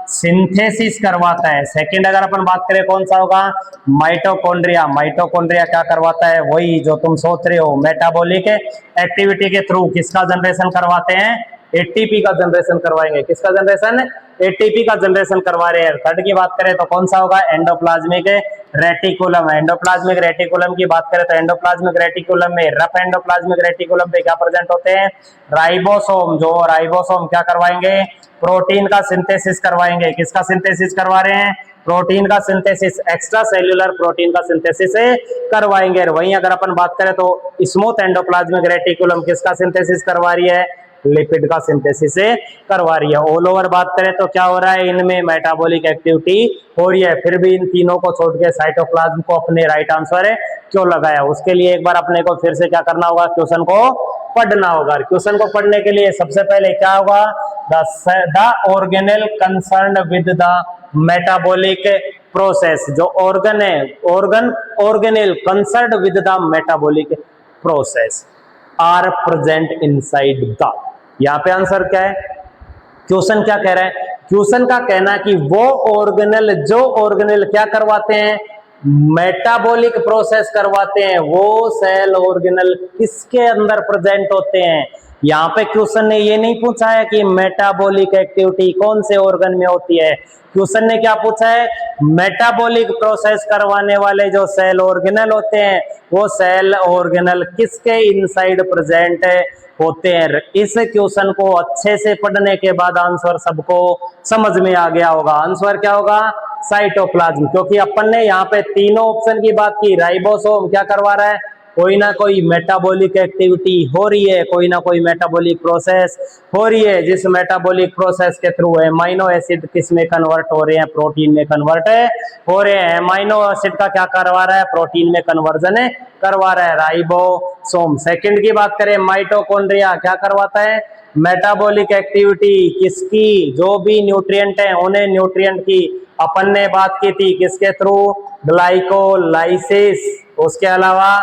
सिंथेसिस करवाता है। सेकंड अगर अपन बात करें कौन सा होगा, माइटोकॉन्ड्रिया। माइटोकॉन्ड्रिया क्या करवाता है, वही जो तुम सोच रहे हो, मेटाबॉलिक एक्टिविटी के थ्रू किसका जनरेशन करवाते हैं, एटीपी का जनरेशन करवाएंगे। किसका जनरेशन, एटीपी का जनरेशन करवा रहे हैं। थर्ड की बात करें तो कौन सा होगा, एंडोप्लाज्मिक रेटिकुलम। एंडोप्लाज्मिक रेटिकुलम की बात करें तो एंडोप्लाज्मिक रेटिकुलम में, रफ एंडोप्लाज्मिक रेटिकुलम पे क्या प्रेजेंट होते हैं, राइबोसोम। जो राइबोसोम क्या करवाएंगे, प्रोटीन का सिंथेसिस करवाएंगे। किसका सिंथेसिस करवा रहे हैं, प्रोटीन का सिंथेसिस, एक्स्ट्रा सेल्यूलर प्रोटीन का सिंथेसिस करवाएंगे। वहीं अगर अपन बात करें तो स्मूथ एंडोप्लाज्मिक रेटिकुलम किसका सिंथेसिस करवा रही है, लिपिड का सिंथेसिस करवा रही है। ऑल ओवर बात करें तो क्या हो रहा है, इनमें मेटाबॉलिक एक्टिविटी हो रही है, फिर भी इन तीनों को छोड़ के साइटोप्लाज्म को अपने राइट आंसर क्यों लगाया। उसके लिए एक बार अपने को फिर से क्या करना होगा, क्वेश्चन को पढ़ना होगा। क्वेश्चन को पढ़ने के लिए सबसे पहले क्या होगा, the organelle concerned with the metabolic process. जो ऑर्गन है, organelle concerned with the metabolic process are present inside the. यहाँ पे आंसर क्या है, क्वेश्चन क्या कह रहा है, क्वेश्चन का कहना कि वो ऑर्गेनल, जो ऑर्गेनल क्या करवाते हैं, मेटाबॉलिक प्रोसेस करवाते हैं, वो सेल ऑर्गेनल किसके अंदर प्रेजेंट होते हैं, यहाँ पे क्वेश्चन ने ये नहीं पूछा है कि मेटाबॉलिक एक्टिविटी कौन से ऑर्गन में होती है। क्वेश्चन ने क्या पूछा है, मेटाबॉलिक प्रोसेस करवाने वाले जो सेल ऑर्गेनल होते हैं वो सेल ऑर्गेनल किसके इनसाइड प्रेजेंट होते हैं। इस क्वेश्चन को अच्छे से पढ़ने के बाद आंसर सबको समझ में आ गया होगा। आंसर क्या होगा, साइटोप्लाज्म, क्योंकि अपन ने यहाँ पे तीनों ऑप्शन की बात की। राइबोसोम क्या करवा रहा है, कोई ना कोई मेटाबॉलिक एक्टिविटी हो रही है, कोई ना कोई मेटाबॉलिक प्रोसेस हो रही है, जिस मेटाबॉलिक प्रोसेस के थ्रू एमाइनो एसिड किस में कन्वर्ट हो रहे हैं, प्रोटीन में कन्वर्ट हो रहे हैं। एमाइनो एसिड का क्या करवा रहा है, प्रोटीन में कन्वर्जन करवा रहा है, राइबोसोम। सेकंड की बात करें, माइटोकॉन्ड्रिया क्या करवाता है, मेटाबॉलिक एक्टिविटी किसकी, जो भी न्यूट्रिएंट है उन्हें न्यूट्रिएंट की अपन ने बात की थी किसके थ्रू, ग्लाइकोलाइसिस। उसके अलावा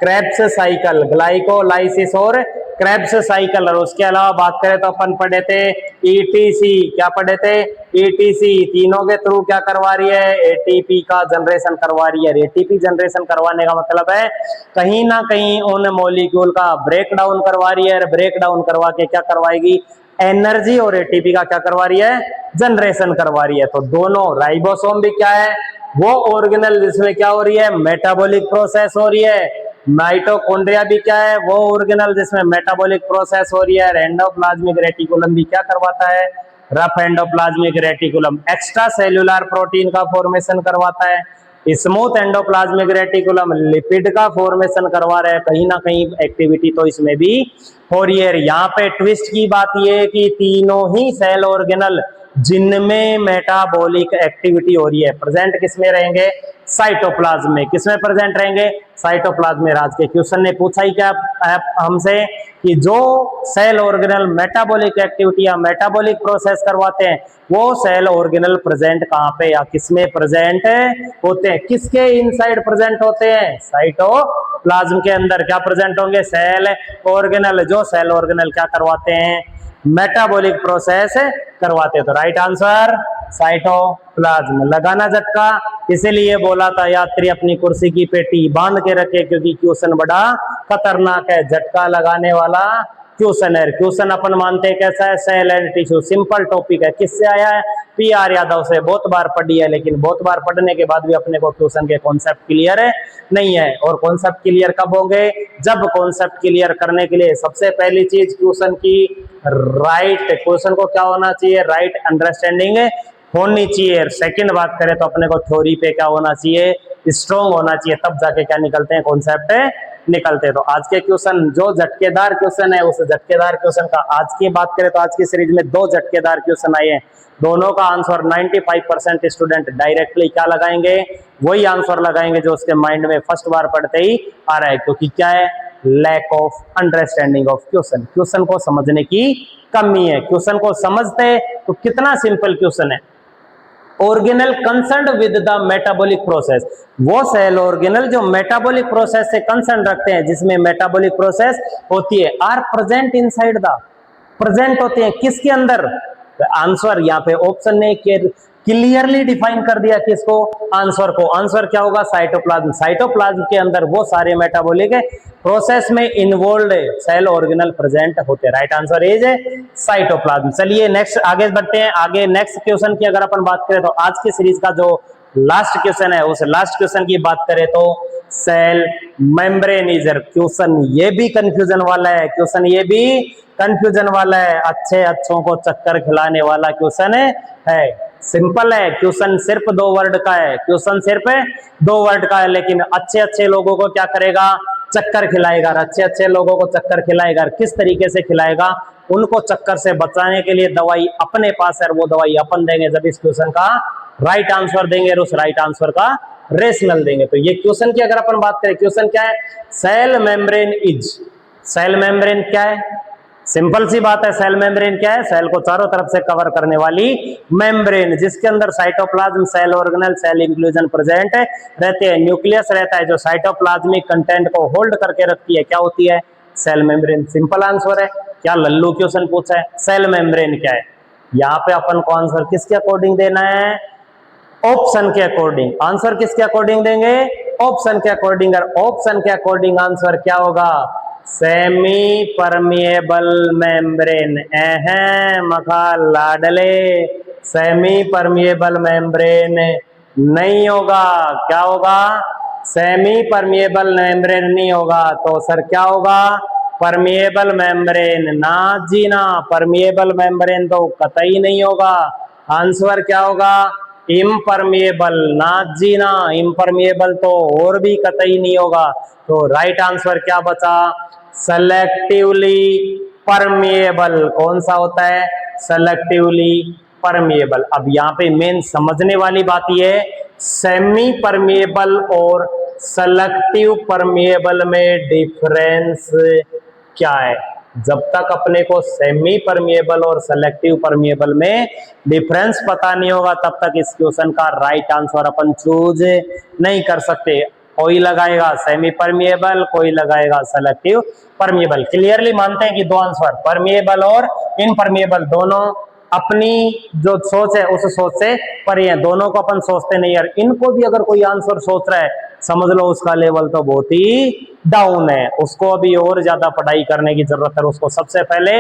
क्रेब्स साइकिल, ग्लाइकोलाइसिस और क्रेब्स साइकिल। और उसके अलावा बात करें तो अपन पढ़े थे ईटीसी, क्या पढ़े थे, ईटीसी। तीनों के थ्रू क्या करवा रही है, एटीपी का जनरेशन करवा रही है। एटीपी जनरेशन करवाने का मतलब है कहीं ना कहीं उन मॉलिक्यूल का ब्रेक डाउन करवा रही है। ब्रेक डाउन करवा के क्या करवाएगी, एनर्जी और एटीपी का क्या करवा रही है, जनरेशन करवा रही है। तो दोनों, राइबोसोम भी क्या है, वो ऑर्गेनल जिसमें क्या हो रही है, मेटाबॉलिक प्रोसेस हो रही है। माइटोकॉन्ड्रिया भी क्या है, वो ऑर्गेनल जिसमें मेटाबॉलिक प्रोसेस हो रही है। एंडोप्लाज्मिक रेटिकुलम भी क्या करवाता है, rough endoplasmic reticulum extra cellular protein का फॉर्मेशन करवाता है। स्मूथ एंडोप्लाज्मिक रेटिकुलम लिपिड का फॉर्मेशन करवा रहा है। कहीं ना कहीं एक्टिविटी तो इसमें भी हो रही है। यहाँ पे ट्विस्ट की बात यह है कि तीनों ही सेल ऑर्गेनल जिनमें मेटाबॉलिक एक्टिविटी हो रही है प्रेजेंट किसमें रहेंगे, साइटोप्लाज्म में। किसमें प्रेजेंट रहेंगे, साइटोप्लाज्म में। आज के क्वेश्चन ने पूछा ही क्या हमसे कि जो सेल ऑर्गेनल मेटाबॉलिक एक्टिविटी या मेटाबॉलिक प्रोसेस करवाते हैं वो सेल ऑर्गेनल प्रेजेंट कहाँ पे या किसमें प्रेजेंट होते हैं, किसके इनसाइड प्रेजेंट होते हैं, साइटोप्लाज्म के अंदर क्या प्रेजेंट होंगे, सेल ऑर्गेनल। जो सेल ऑर्गेनल क्या करवाते हैं, मेटाबॉलिक प्रोसेस करवाते हैं। तो राइट आंसर साइटोप्लाज्म। लगाना झटका, इसीलिए बोला था यात्री अपनी कुर्सी की पेटी बांध के रखे, क्योंकि क्वेश्चन बड़ा खतरनाक है, झटका लगाने वाला क्वेश्चन है। क्वेश्चन अपन मानते हैं कैसा है, cell and tissue, simple topic है। किससे आया है, पीआर यादव से। बहुत बार पढ़ी है, लेकिन बहुत बार पढ़ने के बाद भी अपने को क्वेश्चन के कॉन्सेप्ट क्लियर नहीं है। और कॉन्सेप्ट क्लियर कब होंगे, जब कॉन्सेप्ट क्लियर करने के लिए सबसे पहली चीज क्वेश्चन की राइट, क्वेश्चन को क्या होना चाहिए, राइट अंडरस्टैंडिंग होनी चाहिए। सेकंड बात करें तो अपने को थ्योरी पे क्या होना चाहिए, स्ट्रॉन्ग होना चाहिए, तब जाके क्या निकलते हैं, कॉन्सेप्ट निकलते हैं। तो आज के क्वेश्चन जो झटकेदार क्वेश्चन है, उस झटकेदार क्वेश्चन का आज की बात करें तो आज की सीरीज में 2 झटकेदार क्वेश्चन आए हैं। दोनों का आंसर 95% स्टूडेंट डायरेक्टली क्या लगाएंगे, वही आंसर लगाएंगे जो उसके माइंड में फर्स्ट बार पढ़ते ही आ रहा है। क्योंकि क्या है, lack of understanding of question, question को समझने की कमी है। क्वेश्चन को समझते तो कितना सिंपल क्वेश्चन है, organelle concerned with the metabolic process, वो सेल ऑर्गेनल जो मेटाबॉलिक प्रोसेस से कंसर्न रखते हैं, जिसमें मेटाबॉलिक प्रोसेस होती है, are present inside the, present होते हैं किसके अंदर। आंसर यहाँ पे ऑप्शन ने क्लियरली डिफाइन कर दिया किसको, आंसर को। आंसर क्या होगा, साइटोप्लाज्म। साइटोप्लाज्म के अंदर वो सारे मेटाबॉलिक प्रोसेस में इन्वॉल्व सेल ऑर्गेनल प्रेजेंट होते हैं। Right answer is cytoplasm. चलिए नेक्स्ट आगे बढ़ते हैं। आगे नेक्स्ट क्वेश्चन की अगर अपन बात करें तो आज की सीरीज का जो लास्ट क्वेश्चन है, उस लास्ट क्वेश्चन की बात करें तो सेल मेम्ब्रेन इज। क्वेश्चन ये भी कंफ्यूजन वाला है, क्वेश्चन ये भी कंफ्यूजन वाला है, अच्छों को चक्कर खिलाने वाला क्वेश्चन है। सिंपल है क्वेश्चन, सिर्फ 2 वर्ड का है, क्वेश्चन सिर्फ 2 वर्ड का है, लेकिन अच्छे लोगों को क्या करेगा, चक्कर खिलाएगा। अच्छे लोगों को चक्कर खिलाएगा, किस तरीके से खिलाएगा, उनको चक्कर से बचाने के लिए दवाई अपने पास है, वो दवाई अपन देंगे जब इस क्वेश्चन का राइट आंसर देंगे और उस राइट आंसर का रेशनल देंगे। तो ये क्वेश्चन की अगर अपन बात करें, क्वेश्चन क्या है, cell membrane is. Cell membrane क्या है, सिंपल सी बात है, सेल मेम्ब्रेन क्या है, सेल को चारों तरफ से कवर करने वाली मेम्ब्रेन, जिसके अंदर cytoplasm, cell organelle, cell inclusion present रहते हैं। न्यूक्लियस रहता है जो साइटोप्लाज्मिक कंटेंट को होल्ड करके रखती है, क्या होती है, सेल मेम्ब्रेन। सिंपल आंसर है। क्या लल्लू क्वेश्चन पूछा है, सेल मेम्ब्रेन क्या है। यहाँ पे अपन को आंसर किसके अकॉर्डिंग देना है, ऑप्शन के अकॉर्डिंग। आंसर किसके अकॉर्डिंग देंगे, ऑप्शन के अकॉर्डिंग। ऑप्शन के अकॉर्डिंग आंसर क्या होगा, सेमी परमिएबल मेम्ब्रेन, मखा लाडले, सेमी परमिएबल मेम्ब्रेन नहीं होगा। क्या होगा? सेमी परमिएबल मेम्ब्रेन नहीं होगा। तो सर क्या होगा? Permeable membrane. ना जी ना, परमिएबल मेम्ब्रेन तो कतई नहीं होगा। आंसर क्या होगा? इम्परमिएबल। ना जी ना, इम्परमिएबल तो और भी कतई नहीं होगा। तो राइट आंसर क्या बचा? Selectively permeable. कौन सा होता है? Selectively permeable. अब यहाँ पे मेन समझने वाली बात यह है, सेमी परमिएबल और सेलेक्टिव परमिएबल में डिफरेंस क्या है। जब तक अपने को सेमी परमिएबल और सेलेक्टिव परमिएबल में डिफरेंस पता नहीं होगा, तब तक इस क्वेश्चन का राइट आंसर अपन चूज नहीं कर सकते। कोई लगाएगा सेमी परमिएबल, कोई लगाएगा सेलेक्टिव परमिएबल। क्लियरली मानते हैं कि दो आंसर, परमिएबल और इनपरमिएबल, दोनों अपनी जो सोच है उस सोच से परे हैं। दोनों को अपन सोचते नहीं यार। इनको भी अगर कोई आंसर सोच रहा है, समझ लो उसका लेवल तो बहुत ही डाउन है। उसको अभी और ज्यादा पढ़ाई करने की जरूरत है। उसको सबसे पहले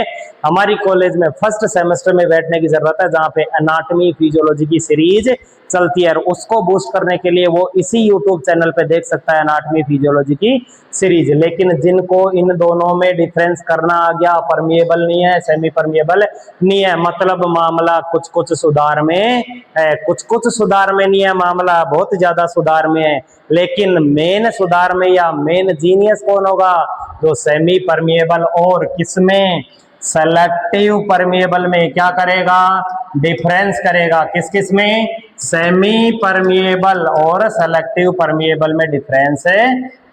हमारी कॉलेज में फर्स्ट सेमेस्टर में बैठने की जरूरत है, जहाँ पे एनाटॉमी फिजियोलॉजी की सीरीज चलती है। उसको बूस्ट करने के लिए वो इसी यूट्यूब चैनल पे देख सकता है एनाटॉमी फिजियोलॉजी की सीरीज। लेकिन जिनको इन दोनों में डिफरेंस करना आ गया, परमिएबल नहीं है, सेमी परमिएबल नहीं है, मतलब मामला कुछ कुछ सुधार में है, कुछ कुछ सुधार में नहीं है, मामला बहुत ज्यादा सुधार में है। लेकिन मेन सुधार में या मेन जीनियस कौन होगा? जो सेमी परमिएबल और किसमें? सेलेक्टिव परमिएबल में क्या करेगा? डिफरेंस करेगा। किस किस में? सेमी परमिएबल और सेलेक्टिव परमिएबल में डिफरेंस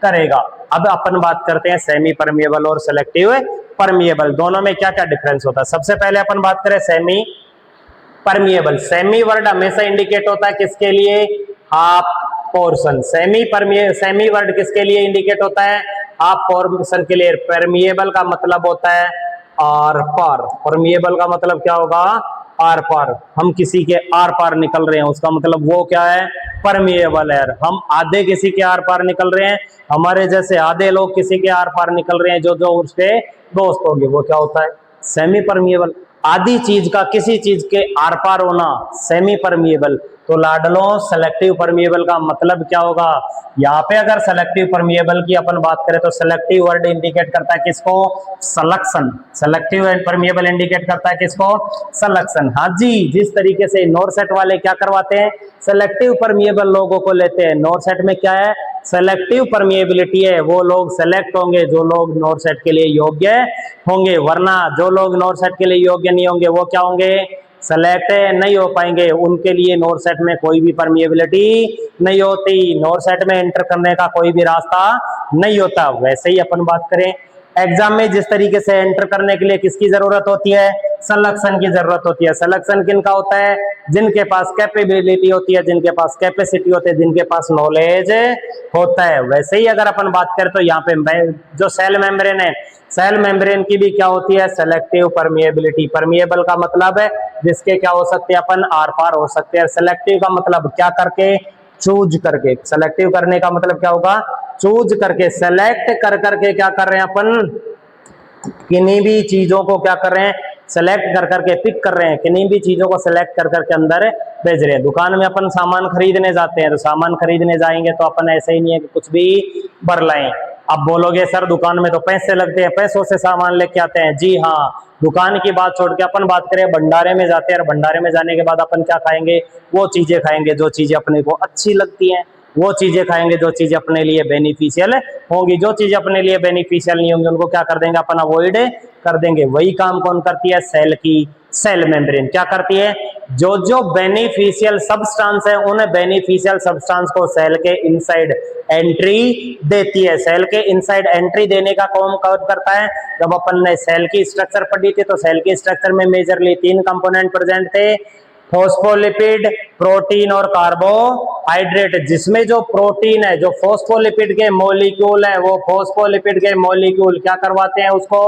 करेगा। अब अपन बात करते हैं सेमी परमिएबल और सेलेक्टिव परमिएबल, दोनों में क्या क्या डिफरेंस होता है। सबसे पहले अपन बात करें सेमी परमिएबल। सेमी वर्ड हमेशा इंडिकेट होता है किसके लिए? Half portion. सेमी वर्ड किसके लिए इंडिकेट होता है? हाफ पोर्शन के लिए। परमिएबल का मतलब होता है आर पार। परमिएबल का मतलब क्या होगा? आर पार। हम किसी के आर पार निकल रहे हैं, उसका मतलब वो क्या है? परमिएबल है। हम आधे किसी के आर पार निकल रहे हैं, हमारे जैसे आधे लोग किसी के आर पार निकल रहे हैं, जो जो उसके दोस्त होंगे, वो क्या होता है? Semi permeable. आधी चीज का किसी चीज के आर पार होना सेमी परमिएबल। तो लाडलो सेलेक्टिव परमिएबल का मतलब क्या होगा? यहाँ पे अगर सेलेक्टिव परमिएबल की अपन बात करें तो सेलेक्टिव वर्ड इंडिकेट करता है किसको? सलेक्शन। सेलेक्टिव परमिएबल इंडिकेट करता है किसको? सलेक्शन। हाँ जी, जिस तरीके से नॉरसेट वाले क्या करवाते हैं? सेलेक्टिव परमिएबल लोगों को लेते हैं। नॉरसेट में क्या है? सेलेक्टिव परमिएबिलिटी है। वो लोग सेलेक्ट होंगे जो लोग नॉरसेट के लिए योग्य होंगे, वरना जो लोग नॉरसेट के लिए योग्य नहीं होंगे वो क्या होंगे? सेलेक्ट नहीं हो पाएंगे। उनके लिए नॉरसेट में कोई भी परमिएबिलिटी नहीं होती, नॉरसेट में एंटर करने का कोई भी रास्ता नहीं होता। वैसे ही अपन बात करें एग्जाम में, जिस तरीके से एंटर करने के लिए किसकी जरूरत होती है? सिलेक्शन की जरूरत होती है। सिलेक्शन किनका होता है? जिनके पास कैपेबिलिटी होती है, जिनके पास कैपेसिटी होती है, जिनके पास नॉलेज होता है। वैसे ही अगर अपन बात करें तो यहाँ पे जो सेल मेम्ब्रेन है, सेल मेम्ब्रेन की भी क्या होती है? Selective permeability. परमिएबल का मतलब है जिसके क्या हो सकते हैं अपन? आर पार हो सकते हैं। सेलेक्टिव का मतलब क्या करके? चूज करके। सेलेक्टिव करने का मतलब क्या होगा? चूज करके, सेलेक्ट कर करके क्या कर रहे हैं अपन? किन्हीं भी चीजों को क्या कर रहे हैं? सेलेक्ट कर करके, पिक कर रहे हैं, किन्हीं भी चीजों को सेलेक्ट कर करके अंदर भेज रहे हैं। दुकान में अपन सामान खरीदने जाते हैं, तो सामान खरीदने जाएंगे तो अपन ऐसे ही नहीं है कि कुछ भी भर लाएं। अब बोलोगे सर दुकान में तो पैसे लगते हैं, पैसों से सामान लेके आते हैं। जी हाँ, दुकान की बात छोड़ के अपन बात करें भंडारे में जाते हैं, और भंडारे में जाने के बाद अपन क्या खाएंगे? वो चीजें खाएंगे जो चीजें अपने को अच्छी लगती हैं, वो चीजें खाएंगे जो चीजें अपने लिए बेनिफिशियल होंगी। जो चीजें अपने लिए बेनिफिशियल नहीं होंगी उनको क्या कर देंगे अपन? अवॉइड कर देंगे। वही काम कौन करती है? सेल की सेल मेम्ब्रेन क्या करती है? जो जो बेनिफिशियल सब्सटेंस है उन बेनिफिशियल सब्सटेंस को सेल के इनसाइड एंट्री देती है। सेल के इनसाइड एंट्री देने का काम कौन करता है? जब अपन ने सेल की स्ट्रक्चर पढ़ी थी तो सेल के स्ट्रक्चर में मेजरली 3 कंपोनेंट प्रेजेंट थे, फॉस्फोलिपिड, प्रोटीन और कार्बोहाइड्रेट। जिसमें जो प्रोटीन है, जो फॉस्फोलिपिड के मॉलिक्यूल है, वो फॉस्फोलिपिड के मॉलिक्यूल क्या करवाते हैं? उसको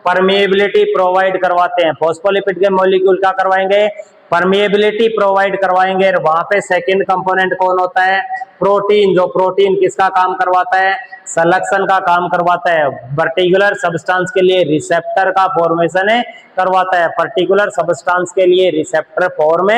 परमिएबिलिटी प्रोवाइड करवाते हैं। फॉस्फोलिपिड के मॉलिक्यूल क्या करवाएंगे, परमिएबिलिटी प्रोवाइड करवाएंगे। और वहां पे सेकंड कंपोनेंट कौन होता है, प्रोटीन। जो प्रोटीन किसका काम करवाता है, सलेक्शन का काम करवाता है। पर्टिकुलर सब्सटेंस के लिए रिसेप्टर का फॉर्मेशन है करवाता है, पर्टिकुलर सब्सटेंस के लिए रिसेप्टर फॉर्म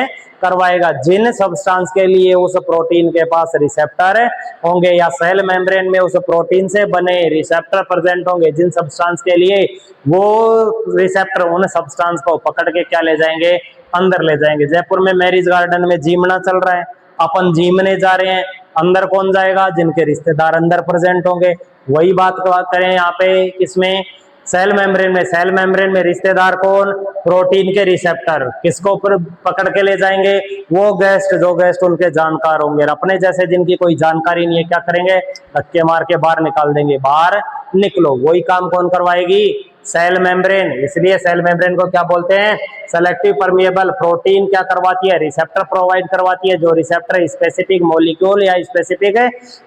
करवाएगा। जिन सब्सटेंस के लिए उस प्रोटीन के पास रिसेप्टर होंगे या सेल मेम्ब्रेन में उस प्रोटीन से बने रिसेप्टर प्रेजेंट होंगे, जिन सब्सटेंस के लिए वो रिसेप्टर उन सब्सटेंस को पकड़ के क्या ले जाएंगे, अंदर ले जाएंगे। जयपुर में मैरिज गार्डन में जीमना चल रहा है, अपन जीमने जा रहे हैं, अंदर कौन जाएगा, जिनके रिश्तेदार अंदर प्रेजेंट होंगे। वही बात करें यहाँ पे किसमें, सेल मेम्ब्रेन में। सेल मेम्ब्रेन में रिश्तेदार कौन, प्रोटीन के रिसेप्टर। किसको पकड़ के ले जाएंगे, वो गेस्ट, जो गेस्ट उनके जानकार होंगे। अपने जैसे जिनकी कोई जानकारी नहीं है क्या करेंगे, धक्के मार के बाहर निकाल देंगे, बाहर निकलो। वही काम कौन करवाएगी, सेल मेम्ब्रेन। इसलिए सेल मेम्ब्रेन को क्या बोलते हैं, सेलेक्टिव परमिएबल। प्रोटीन क्या करवाती है, रिसेप्टर प्रोवाइड करवाती है। जो रिसेप्टर स्पेसिफिक मॉलिक्यूल या स्पेसिफिक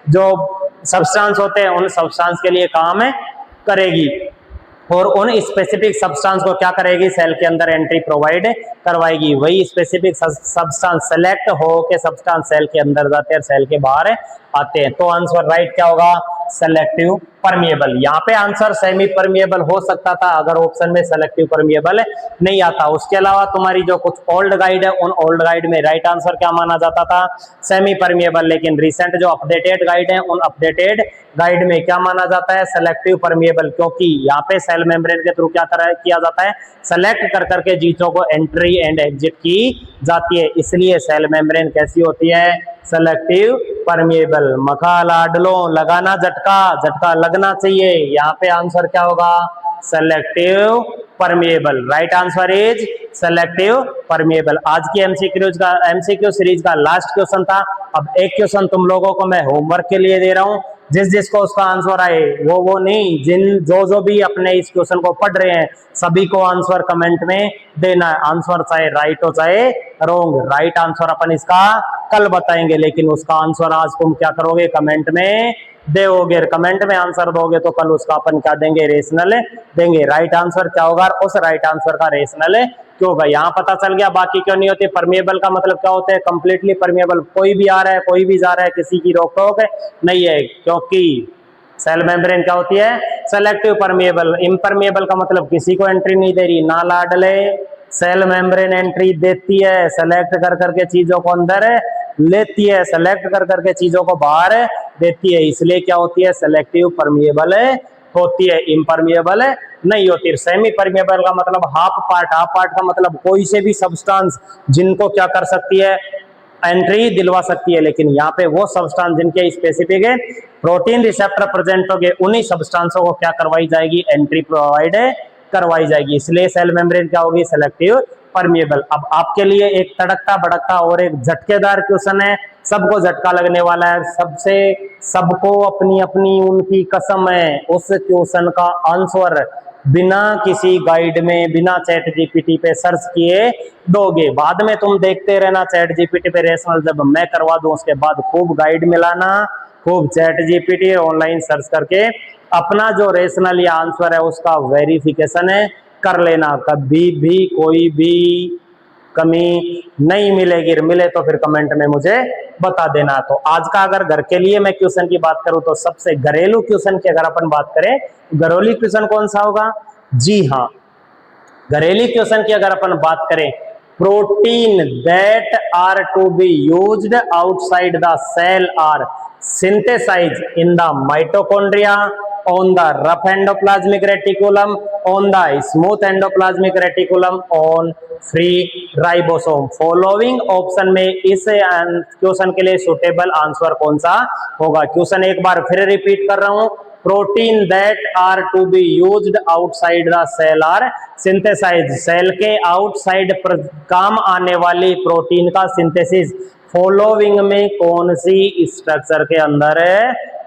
जो सब्सटेंस होते हैं उन सब्सटेंस के लिए काम करेगी, और उन स्पेसिफिक सब्सटेंस को क्या करेगी, सेल के अंदर एंट्री प्रोवाइड करवाएगी। वही स्पेसिफिक सब्सटेंस सेलेक्ट हो के सब्सटेंस सेल के अंदर जाते हैं और सेल के बाहर आते हैं। तो आंसर राइट क्या होगा, सेलेक्टिव परमिएबल। यहाँ पे आंसर सेमी परमिएबल हो सकता था अगर ऑप्शन में सेलेक्टिव परमिएबल नहीं आता। उसके अलावा तुम्हारी जो कुछ ओल्ड गाइड है उन ओल्ड गाइड में राइट आंसर क्या माना जाता था, सेमी परमिएबल। लेकिन रिसेंट जो अपडेटेड गाइड है उन अपडेटेड गाइड में क्या माना जाता है, सेलेक्टिव परमिएबल। क्योंकि यहाँ पे सेल मेम्ब्रेन के थ्रू क्या किया जाता है, सेलेक्ट कर करके चीजों को एंट्री एंड एग्जिट की जाती है। इसलिए सेल मेम्ब्रेन कैसी होती है, सेलेक्टिव परमिएबल। मखा लाडलो लगाना झटका, झटका लगना चाहिए। यहाँ पे आंसर क्या होगा, selective permeable. Right answer is selective permeable. आज की एमसीक्यू सीरीज का लास्ट क्वेश्चन था। अब एक क्वेश्चन तुम लोगों को मैं होमवर्क के लिए दे रहा हूं, जिसको उसका आंसर आए वो नहीं, जो भी अपने इस क्वेश्चन को पढ़ रहे हैं सभी को आंसर कमेंट में देना है। आंसर चाहे राइट हो चाहे रॉन्ग। राइट आंसर अपन इसका कल बताएंगे, लेकिन उसका आंसर आज तुम क्या करोगे, कमेंट में दोगे। कमेंट में आंसर दोगे तो कल उसका अपन क्या देंगे, रेशनल देंगे। राइट आंसर क्या होगा, उस राइट आंसर का रेशनल क्यों होगा, यहाँ पता चल गया। बाकी क्यों नहीं होती, परमिएबल का मतलब क्या होता है, कंप्लीटली परमिएबल। कोई भी आ रहा है कोई भी जा रहा है, किसी की रोक टोक नहीं है, क्योंकि सेल मेम्ब्रेन क्या होती है, सेलेक्टिव परमिएबल। इम्परमिएबल का मतलब किसी को एंट्री नहीं दे रही, ना लाडले। सेल मेम्ब्रेन एंट्री देती है, सेलेक्ट कर करके चीजों को अंदर लेती है, सेलेक्ट कर करके चीजों को बाहर देती है। इसलिए क्या होती है, सेलेक्टिव परमिएबल होती है, इम्परमिएबल नहीं होती। सेमी परमिएबल का मतलब हाफ पार्ट का मतलब कोई से भी सब्सटेंस जिनको क्या कर सकती है, एंट्री दिलवा सकती है। लेकिन यहाँ पे वो सब्सटेंस जिनके स्पेसिफिक है प्रोटीन रिसेप्टर प्रेजेंट होंगे, उन्हीं सब्सटेंसों को क्या करवाई जाएगी, एंट्री प्रोवाइड करवाई जाएगी। इसलिए सेल मेम्ब्रेन क्या होगी, सेलेक्टिव परमिएबल। अब आपके लिए एक तड़कता भड़कता और एक झटकेदार क्वेश्चन है, सबको झटका लगने वाला है। सबको अपनी अपनी उनकी कसम है, उस क्वेश्चन का आंसर बिना किसी गाइड में, बिना चैट जीपीटी पे सर्च किए दोगे। बाद में तुम देखते रहना चैट जीपीटी पे रेशनल, जब मैं करवा दूं उसके बाद खूब गाइड मिलाना, खूब चैट जीपीटी ऑनलाइन सर्च करके अपना जो रेशनल या आंसर है उसका वेरिफिकेशन कर लेना। कभी भी कोई भी कमी नहीं मिलेगी, मिले तो फिर कमेंट में मुझे बता देना। तो आज का अगर घर के लिए मैं क्वेश्चन की बात करूं तो सबसे घरेलू क्वेश्चन की अगर अपन बात करें, घरेलू क्वेश्चन कौन सा होगा, जी हाँ, घरेलू क्वेश्चन की अगर अपन बात करें, protein that are to be used outside the cell are synthesized in the mitochondria, on the rough endoplasmic reticulum, on the smooth endoplasmic reticulum, on free ribosome। Following option में इस क्वेश्चन के लिए suitable answer कौन सा होगा। Question एक बार फिर repeat कर रहा हूं, protein that are to be used outside the cell are synthesize, cell के आउटसाइड काम आने वाली प्रोटीन का सिंथेसिस फॉलोइंग में कौन सी स्ट्रक्चर के अंदर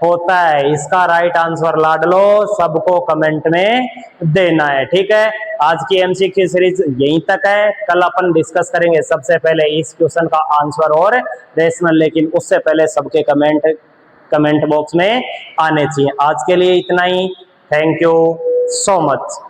होता है। इसका राइट आंसर लाडलो सबको कमेंट में देना है, ठीक है। आज की एमसीक्यू सीरीज यहीं तक है, कल अपन डिस्कस करेंगे सबसे पहले इस क्वेश्चन का आंसर और रेशनल, लेकिन उससे पहले सबके कमेंट बॉक्स में आने चाहिए। आज के लिए इतना ही, थैंक यू सो मच।